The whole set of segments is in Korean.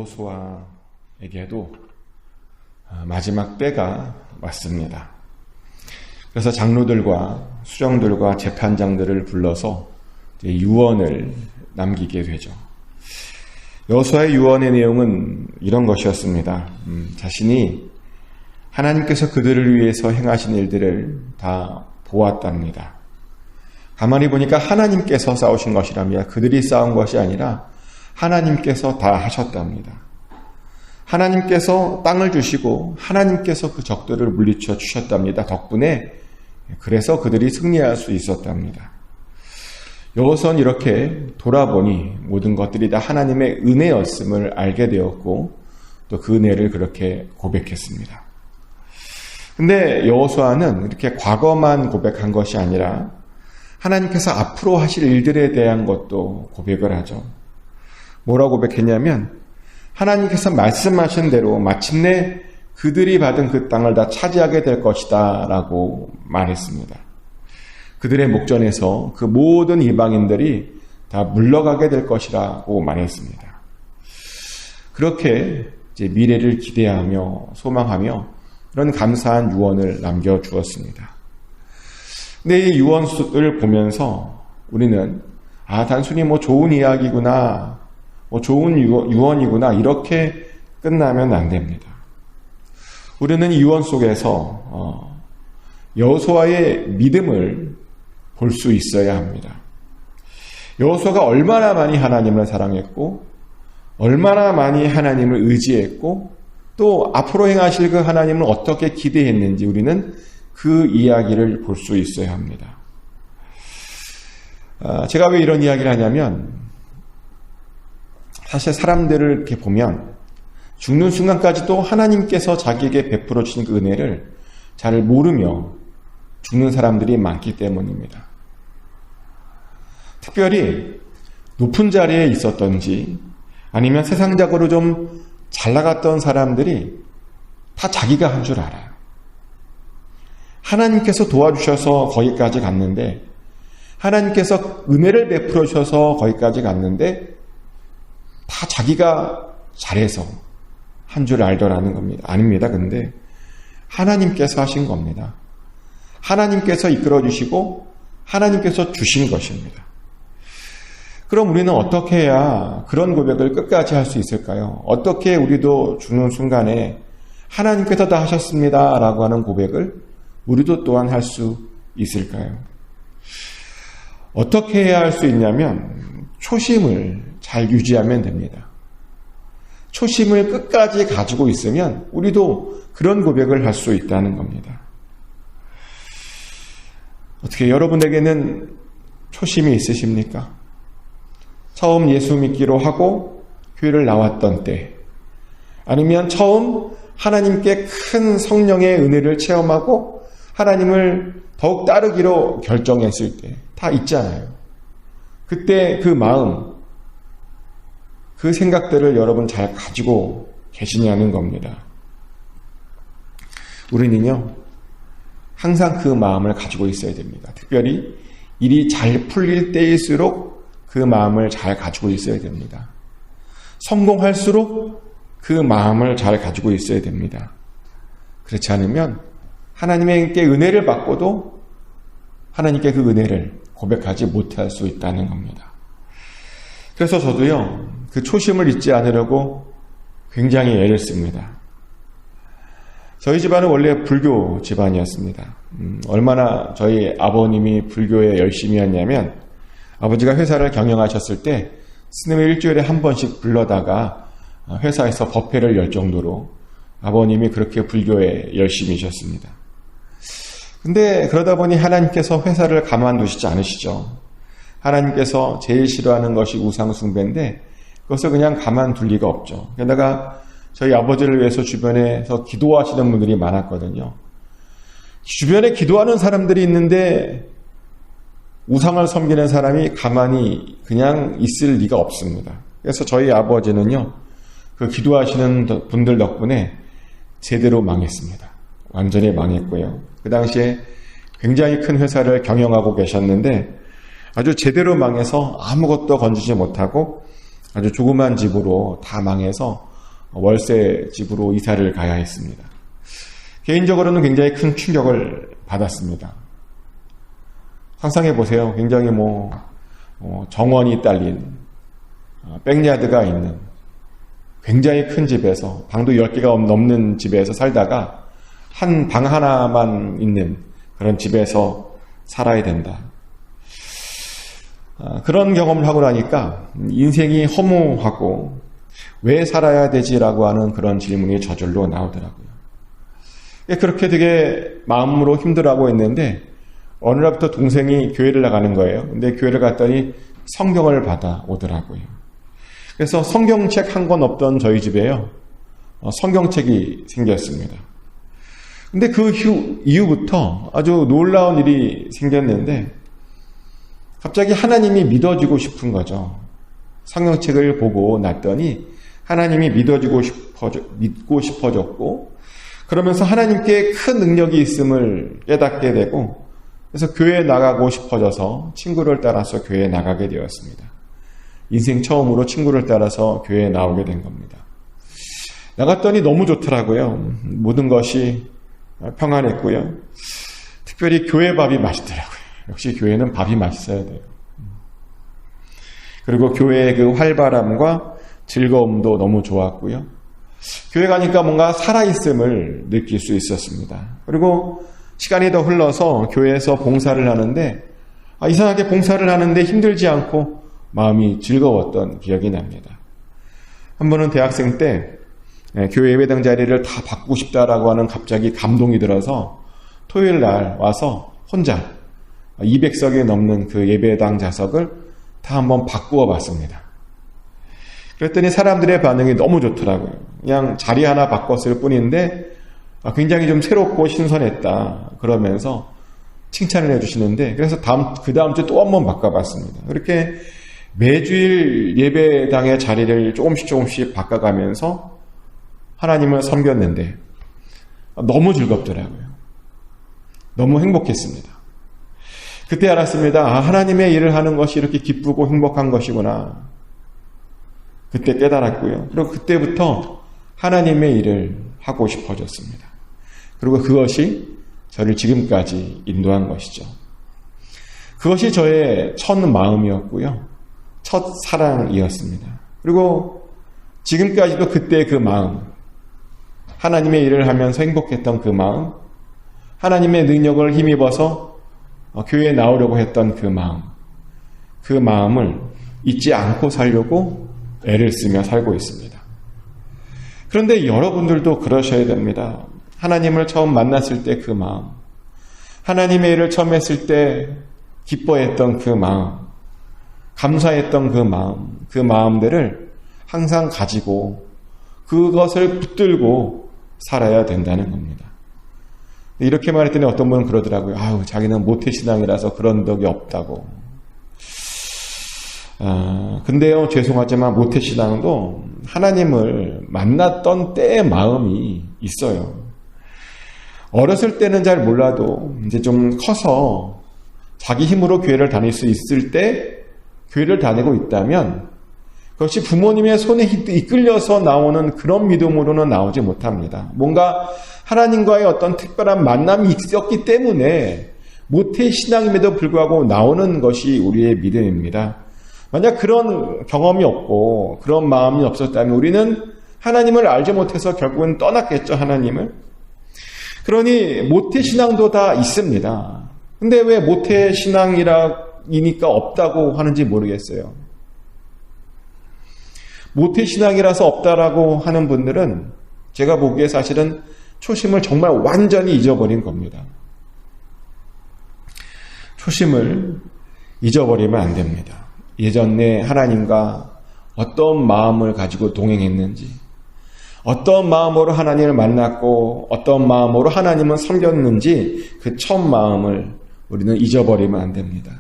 여호수아에게도 마지막 때가 왔습니다. 그래서 장로들과 수령들과 재판장들을 불러서 유언을 남기게 되죠. 여호수아의 유언의 내용은 이런 것이었습니다. 자신이 하나님께서 그들을 위해서 행하신 일들을 다 보았답니다. 가만히 보니까 하나님께서 싸우신 것이랍니다. 그들이 싸운 것이 아니라 하나님께서 다 하셨답니다. 하나님께서 땅을 주시고 하나님께서 그 적들을 물리쳐 주셨답니다. 덕분에 그래서 그들이 승리할 수 있었답니다. 여호수아는 이렇게 돌아보니 모든 것들이 다 하나님의 은혜였음을 알게 되었고 또 그 은혜를 그렇게 고백했습니다. 근데 여호수아는 이렇게 과거만 고백한 것이 아니라 하나님께서 앞으로 하실 일들에 대한 것도 고백을 하죠. 뭐라고 고백했냐면 하나님께서 말씀하신 대로 마침내 그들이 받은 그 땅을 다 차지하게 될 것이다 라고 말했습니다. 그들의 목전에서 그 모든 이방인들이 다 물러가게 될 것이라고 말했습니다. 그렇게 이제 미래를 기대하며 소망하며 그런 감사한 유언을 남겨주었습니다. 근데 이 유언을 보면서 우리는 단순히 좋은 이야기구나, 좋은 유언이구나 이렇게 끝나면 안 됩니다. 우리는 이 유언 속에서 여호수아의 믿음을 볼 수 있어야 합니다. 여호수아가 얼마나 많이 하나님을 사랑했고 얼마나 많이 하나님을 의지했고 또 앞으로 행하실 그 하나님을 어떻게 기대했는지 우리는 그 이야기를 볼 수 있어야 합니다. 제가 왜 이런 이야기를 하냐면 사실 사람들을 이렇게 보면 죽는 순간까지도 하나님께서 자기에게 베풀어 주신 그 은혜를 잘 모르며 죽는 사람들이 많기 때문입니다. 특별히 높은 자리에 있었던지 아니면 세상적으로 좀 잘 나갔던 사람들이 다 자기가 한 줄 알아요. 하나님께서 도와주셔서 거기까지 갔는데 하나님께서 은혜를 베풀어 주셔서 거기까지 갔는데 다 자기가 잘해서 한 줄 알더라는 겁니다. 아닙니다. 근데 하나님께서 하신 겁니다. 하나님께서 이끌어 주시고 하나님께서 주신 것입니다. 그럼 우리는 어떻게 해야 그런 고백을 끝까지 할 수 있을까요? 어떻게 우리도 죽는 순간에 하나님께서 다 하셨습니다 라고 하는 고백을 우리도 또한 할 수 있을까요? 어떻게 해야 할 수 있냐면 초심을 잘 유지하면 됩니다. 초심을 끝까지 가지고 있으면 우리도 그런 고백을 할 수 있다는 겁니다. 어떻게 여러분에게는 초심이 있으십니까? 처음 예수 믿기로 하고 교회를 나왔던 때 아니면 처음 하나님께 큰 성령의 은혜를 체험하고 하나님을 더욱 따르기로 결정했을 때 다 있잖아요. 그때 그 마음, 그 생각들을 여러분 잘 가지고 계시냐는 겁니다. 우리는요, 항상 그 마음을 가지고 있어야 됩니다. 특별히 일이 잘 풀릴 때일수록 그 마음을 잘 가지고 있어야 됩니다. 성공할수록 그 마음을 잘 가지고 있어야 됩니다. 그렇지 않으면 하나님께 은혜를 받고도 하나님께 그 은혜를 고백하지 못할 수 있다는 겁니다. 그래서 저도요, 그 초심을 잊지 않으려고 굉장히 애를 씁니다. 저희 집안은 원래 불교 집안이었습니다. 얼마나 저희 아버님이 불교에 열심히 했냐면 아버지가 회사를 경영하셨을 때 스님을 일주일에 한 번씩 불러다가 회사에서 법회를 열 정도로 아버님이 그렇게 불교에 열심히셨습니다. 근데 그러다 보니 하나님께서 회사를 가만두시지 않으시죠. 하나님께서 제일 싫어하는 것이 우상숭배인데 그것을 그냥 가만둘 리가 없죠. 게다가 저희 아버지를 위해서 주변에서 기도하시는 분들이 많았거든요. 주변에 기도하는 사람들이 있는데 우상을 섬기는 사람이 가만히 그냥 있을 리가 없습니다. 그래서 저희 아버지는요, 그 기도하시는 분들 덕분에 제대로 망했습니다. 완전히 망했고요. 그 당시에 굉장히 큰 회사를 경영하고 계셨는데 아주 제대로 망해서 아무것도 건지지 못하고 아주 조그만 집으로 다 망해서 월세 집으로 이사를 가야 했습니다. 개인적으로는 굉장히 큰 충격을 받았습니다. 상상해 보세요. 굉장히 정원이 딸린 백야드가 있는 굉장히 큰 집에서, 방도 10개가 넘는 집에서 살다가 한 방 하나만 있는 그런 집에서 살아야 된다. 그런 경험을 하고 나니까 인생이 허무하고 왜 살아야 되지라고 하는 그런 질문이 저절로 나오더라고요. 그렇게 되게 마음으로 힘들어하고 있는데 어느 날부터 동생이 교회를 나가는 거예요. 근데 교회를 갔더니 성경을 받아오더라고요. 그래서 성경책 한 권 없던 저희 집에요, 성경책이 생겼습니다. 근데 그 이후부터 아주 놀라운 일이 생겼는데 갑자기 하나님이 믿어지고 싶은 거죠. 성경책을 보고 났더니 하나님이 믿고 싶어졌고, 그러면서 하나님께 큰 능력이 있음을 깨닫게 되고, 그래서 교회에 나가고 싶어져서 친구를 따라서 교회에 나가게 되었습니다. 인생 처음으로 친구를 따라서 교회에 나오게 된 겁니다. 나갔더니 너무 좋더라고요. 모든 것이 평안했고요. 특별히 교회 밥이 맛있더라고요. 역시 교회는 밥이 맛있어야 돼요. 그리고 교회의 그 활발함과 즐거움도 너무 좋았고요. 교회 가니까 뭔가 살아있음을 느낄 수 있었습니다. 그리고 시간이 더 흘러서 교회에서 봉사를 하는데 이상하게 봉사를 하는데 힘들지 않고 마음이 즐거웠던 기억이 납니다. 한 번은 대학생 때 교회 예배당 자리를 다 바꾸고 싶다라고 하는 갑자기 감동이 들어서 토요일 날 와서 혼자 200석이 넘는 그 예배당 좌석을 다 한번 바꾸어 봤습니다. 그랬더니 사람들의 반응이 너무 좋더라고요. 그냥 자리 하나 바꿨을 뿐인데 굉장히 좀 새롭고 신선했다 그러면서 칭찬을 해주시는데, 그래서 그 다음 주에 또 한번 바꿔봤습니다. 그렇게 매주일 예배당의 자리를 조금씩 바꿔가면서 하나님을 섬겼는데 너무 즐겁더라고요. 너무 행복했습니다. 그때 알았습니다. 하나님의 일을 하는 것이 이렇게 기쁘고 행복한 것이구나. 그때 깨달았고요. 그리고 그때부터 하나님의 일을 하고 싶어졌습니다. 그리고 그것이 저를 지금까지 인도한 것이죠. 그것이 저의 첫 마음이었고요. 첫 사랑이었습니다. 그리고 지금까지도 그때 그 마음, 하나님의 일을 하면서 행복했던 그 마음, 하나님의 능력을 힘입어서 교회에 나오려고 했던 그 마음을 잊지 않고 살려고 애를 쓰며 살고 있습니다. 그런데 여러분들도 그러셔야 됩니다. 하나님을 처음 만났을 때 그 마음, 하나님의 일을 처음 했을 때 기뻐했던 그 마음, 감사했던 그 마음들을 항상 가지고 그것을 붙들고 살아야 된다는 겁니다. 이렇게 말했더니 어떤 분은 그러더라고요. 자기는 모태신앙이라서 그런 덕이 없다고. 근데요, 죄송하지만 모태신앙도 하나님을 만났던 때의 마음이 있어요. 어렸을 때는 잘 몰라도 이제 좀 커서 자기 힘으로 교회를 다닐 수 있을 때 교회를 다니고 있다면 그것이 부모님의 손에 이끌려서 나오는 그런 믿음으로는 나오지 못합니다. 뭔가 하나님과의 어떤 특별한 만남이 있었기 때문에 모태신앙임에도 불구하고 나오는 것이 우리의 믿음입니다. 만약 그런 경험이 없고 그런 마음이 없었다면 우리는 하나님을 알지 못해서 결국은 떠났겠죠, 하나님을. 그러니 모태신앙도 다 있습니다. 근데 왜 모태신앙이니까 없다고 하는지 모르겠어요. 모태신앙이라서 없다라고 하는 분들은 제가 보기에 사실은 초심을 정말 완전히 잊어버린 겁니다. 초심을 잊어버리면 안 됩니다. 예전에 하나님과 어떤 마음을 가지고 동행했는지, 어떤 마음으로 하나님을 만났고 어떤 마음으로 하나님을 섬겼는지 그 처음 마음을 우리는 잊어버리면 안 됩니다.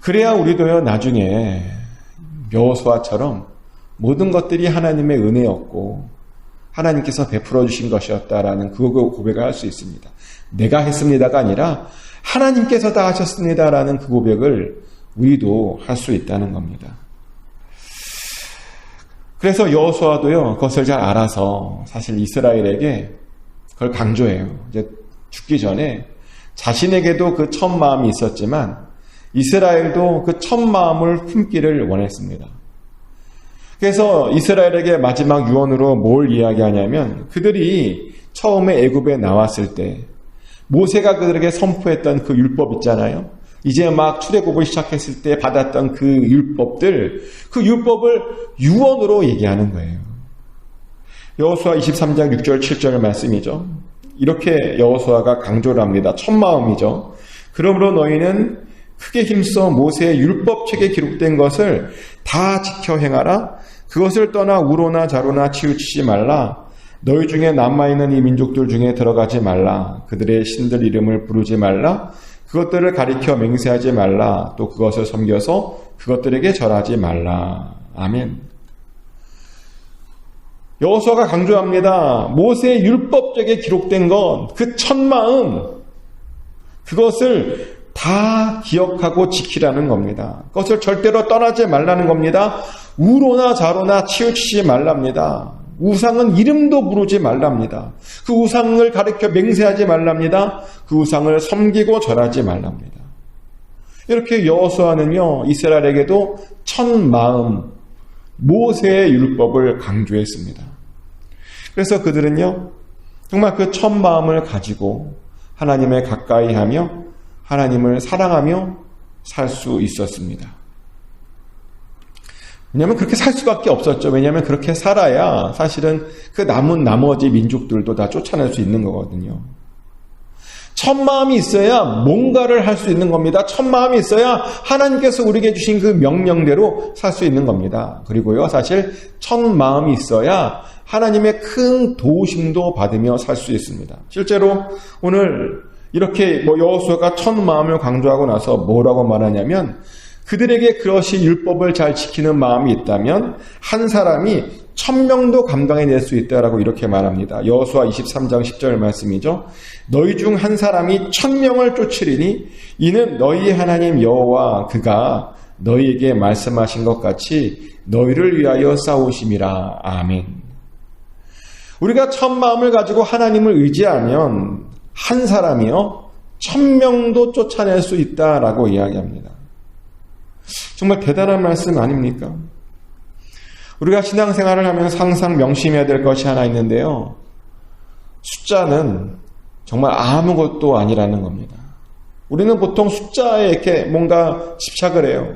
그래야 우리도요, 나중에 여호수아처럼 모든 것들이 하나님의 은혜였고 하나님께서 베풀어 주신 것이었다라는 그 고백을 할 수 있습니다. 내가 했습니다가 아니라 하나님께서 다 하셨습니다라는 그 고백을 우리도 할 수 있다는 겁니다. 그래서 여호수아도요, 그것을 잘 알아서 사실 이스라엘에게 그걸 강조해요. 이제 죽기 전에 자신에게도 그 첫 마음이 있었지만 이스라엘도 그 첫 마음을 품기를 원했습니다. 그래서 이스라엘에게 마지막 유언으로 뭘 이야기하냐면 그들이 처음에 애굽에 나왔을 때 모세가 그들에게 선포했던 그 율법 있잖아요. 이제 막 출애굽을 시작했을 때 받았던 그 율법을 유언으로 얘기하는 거예요. 여호수아 23장 6절 7절 말씀이죠. 이렇게 여호수아가 강조를 합니다. 첫 마음이죠. 그러므로 너희는 크게 힘써 모세의 율법책에 기록된 것을 다 지켜 행하라. 그것을 떠나 우로나 자로나 치우치지 말라. 너희 중에 남아있는 이 민족들 중에 들어가지 말라. 그들의 신들 이름을 부르지 말라. 그것들을 가리켜 맹세하지 말라. 또 그것을 섬겨서 그것들에게 절하지 말라. 아멘. 여호수아가 강조합니다. 모세의 율법책에 기록된 것, 그 첫 마음, 그것을 다 기억하고 지키라는 겁니다. 그것을 절대로 떠나지 말라는 겁니다. 우로나 자로나 치우치지 말랍니다. 우상은 이름도 부르지 말랍니다. 그 우상을 가리켜 맹세하지 말랍니다. 그 우상을 섬기고 절하지 말랍니다. 이렇게 여호수아는요, 이스라엘에게도 첫 마음, 모세의 율법을 강조했습니다. 그래서 그들은요, 정말 그 첫 마음을 가지고 하나님에 가까이 하며 하나님을 사랑하며 살 수 있었습니다. 왜냐하면 그렇게 살 수밖에 없었죠. 왜냐하면 그렇게 살아야 사실은 그 남은 나머지 민족들도 다 쫓아낼 수 있는 거거든요. 첫 마음이 있어야 뭔가를 할 수 있는 겁니다. 첫 마음이 있어야 하나님께서 우리에게 주신 그 명령대로 살 수 있는 겁니다. 그리고요, 사실 첫 마음이 있어야 하나님의 큰 도우심도 받으며 살 수 있습니다. 실제로 오늘 이렇게 여호수아가 첫 마음을 강조하고 나서 뭐라고 말하냐면 그들에게 그것이 율법을 잘 지키는 마음이 있다면 한 사람이 1000명도 감당해낼 수 있다라고 이렇게 말합니다. 여호수아 23장 10절 말씀이죠. 너희 중 한 사람이 1000명을 쫓으리니 이는 너희의 하나님 여호와 그가 너희에게 말씀하신 것 같이 너희를 위하여 싸우심이라. 아멘. 우리가 첫 마음을 가지고 하나님을 의지하면 한 사람이요 1000명도 쫓아낼 수 있다라고 이야기합니다. 정말 대단한 말씀 아닙니까? 우리가 신앙생활을 하면서 항상 명심해야 될 것이 하나 있는데요. 숫자는 정말 아무것도 아니라는 겁니다. 우리는 보통 숫자에 이렇게 뭔가 집착을 해요.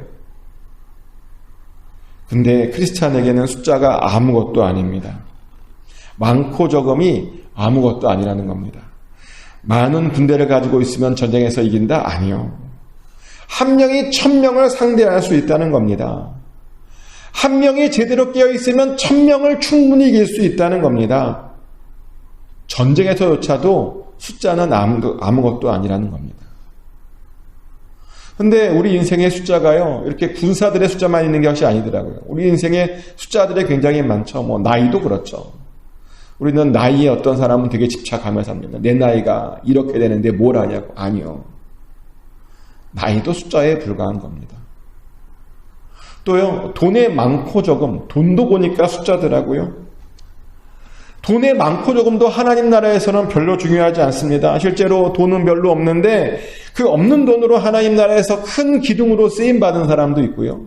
근데 크리스찬에게는 숫자가 아무것도 아닙니다. 많고 적음이 아무것도 아니라는 겁니다. 많은 군대를 가지고 있으면 전쟁에서 이긴다? 아니요. 한 명이 1000명을 상대할 수 있다는 겁니다. 한 명이 제대로 깨어있으면 1000명을 충분히 이길 수 있다는 겁니다. 전쟁에서조차도 숫자는 아무것도 아니라는 겁니다. 근데 우리 인생의 숫자가요, 이렇게 군사들의 숫자만 있는 것이 아니더라고요. 우리 인생의 숫자들이 굉장히 많죠. 나이도 그렇죠. 우리는 나이에 어떤 사람은 되게 집착하며 삽니다. 내 나이가 이렇게 되는데 뭘 하냐고. 아니요. 나이도 숫자에 불과한 겁니다. 또요, 돈의 많고 적음, 돈도 보니까 숫자더라고요. 돈의 많고 적음도 하나님 나라에서는 별로 중요하지 않습니다. 실제로 돈은 별로 없는데 그 없는 돈으로 하나님 나라에서 큰 기둥으로 쓰임받은 사람도 있고요.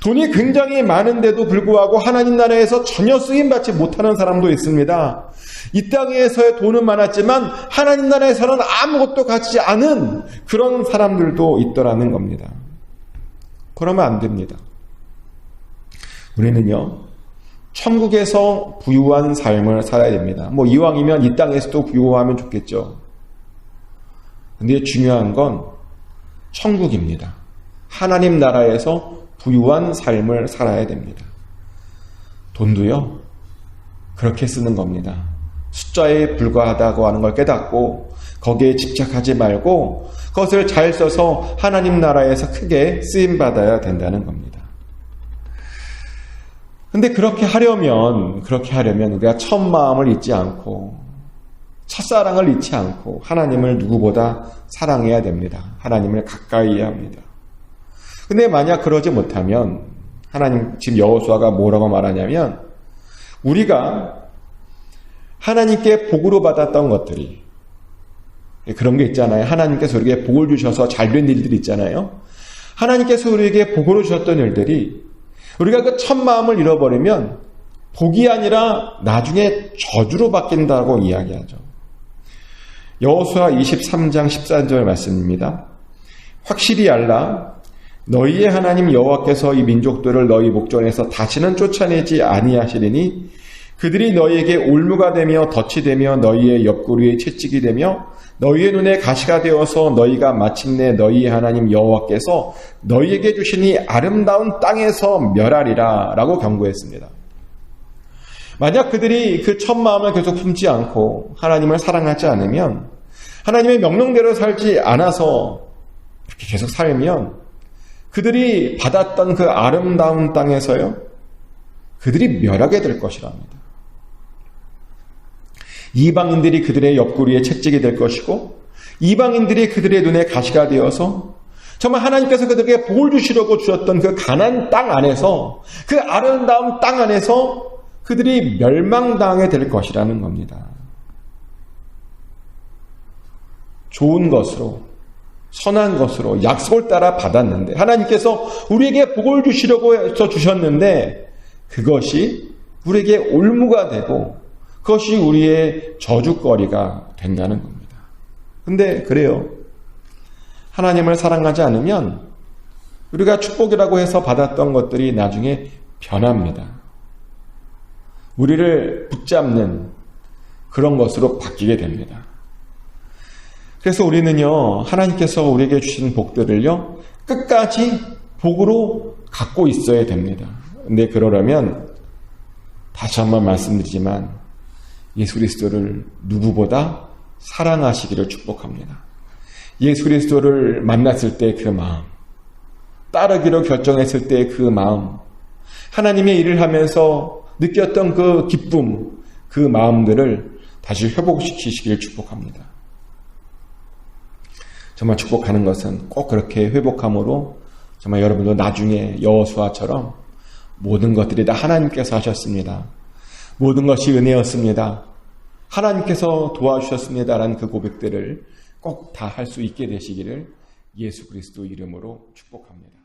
돈이 굉장히 많은데도 불구하고 하나님 나라에서 전혀 쓰임받지 못하는 사람도 있습니다. 이 땅에서의 돈은 많았지만 하나님 나라에서는 아무것도 가지지 않은 그런 사람들도 있더라는 겁니다. 그러면 안 됩니다. 우리는요, 천국에서 부유한 삶을 살아야 됩니다. 이왕이면 이 땅에서도 부유하면 좋겠죠. 근데 중요한 건 천국입니다. 하나님 나라에서 부유한 삶을 살아야 됩니다. 돈도요, 그렇게 쓰는 겁니다. 숫자에 불과하다고 하는 걸 깨닫고 거기에 집착하지 말고 그것을 잘 써서 하나님 나라에서 크게 쓰임받아야 된다는 겁니다. 근데 그렇게 하려면 우리가 첫 마음을 잊지 않고 첫사랑을 잊지 않고 하나님을 누구보다 사랑해야 됩니다. 하나님을 가까이 해야 합니다. 근데 만약 그러지 못하면 하나님, 지금 여호수아가 뭐라고 말하냐면, 우리가 하나님께 복으로 받았던 것들이, 그런 게 있잖아요. 하나님께서 우리에게 복을 주셔서 잘된 일들이 있잖아요. 하나님께서 우리에게 복으로 주셨던 일들이 우리가 그 첫 마음을 잃어버리면 복이 아니라 나중에 저주로 바뀐다고 이야기하죠. 여호수아 23장 14절 말씀입니다. 확실히 알라. 너희의 하나님 여호와께서 이 민족들을 너희 목전에서 다시는 쫓아내지 아니하시리니 그들이 너희에게 올무가 되며 덫이 되며 너희의 옆구리에 채찍이 되며 너희의 눈에 가시가 되어서 너희가 마침내 너희의 하나님 여호와께서 너희에게 주시니 아름다운 땅에서 멸하리라 라고 경고했습니다. 만약 그들이 그 첫 마음을 계속 품지 않고 하나님을 사랑하지 않으면, 하나님의 명령대로 살지 않아서 이렇게 계속 살면 그들이 받았던 그 아름다운 땅에서요, 그들이 멸하게 될 것이랍니다. 이방인들이 그들의 옆구리에 채찍이 될 것이고, 이방인들이 그들의 눈에 가시가 되어서 정말 하나님께서 그들에게 복을 주시려고 주셨던 그 가나안 땅 안에서, 그 아름다운 땅 안에서 그들이 멸망당하게 될 것이라는 겁니다. 좋은 것으로, 선한 것으로 약속을 따라 받았는데, 하나님께서 우리에게 복을 주시려고 해서 주셨는데 그것이 우리에게 올무가 되고 그것이 우리의 저주거리가 된다는 겁니다. 근데 그래요. 하나님을 사랑하지 않으면 우리가 축복이라고 해서 받았던 것들이 나중에 변합니다. 우리를 붙잡는 그런 것으로 바뀌게 됩니다. 그래서 우리는요, 하나님께서 우리에게 주신 복들을요, 끝까지 복으로 갖고 있어야 됩니다. 근데 그러려면 다시 한번 말씀드리지만 예수 그리스도를 누구보다 사랑하시기를 축복합니다. 예수 그리스도를 만났을 때 그 마음, 따르기로 결정했을 때 그 마음, 하나님의 일을 하면서 느꼈던 그 기쁨, 그 마음들을 다시 회복시키시기를 축복합니다. 정말 축복하는 것은 꼭 그렇게 회복함으로 정말 여러분도 나중에 여호수아처럼 모든 것들이 다 하나님께서 하셨습니다. 모든 것이 은혜였습니다. 하나님께서 도와주셨습니다라는 그 고백들을 꼭 다 할 수 있게 되시기를 예수 그리스도 이름으로 축복합니다.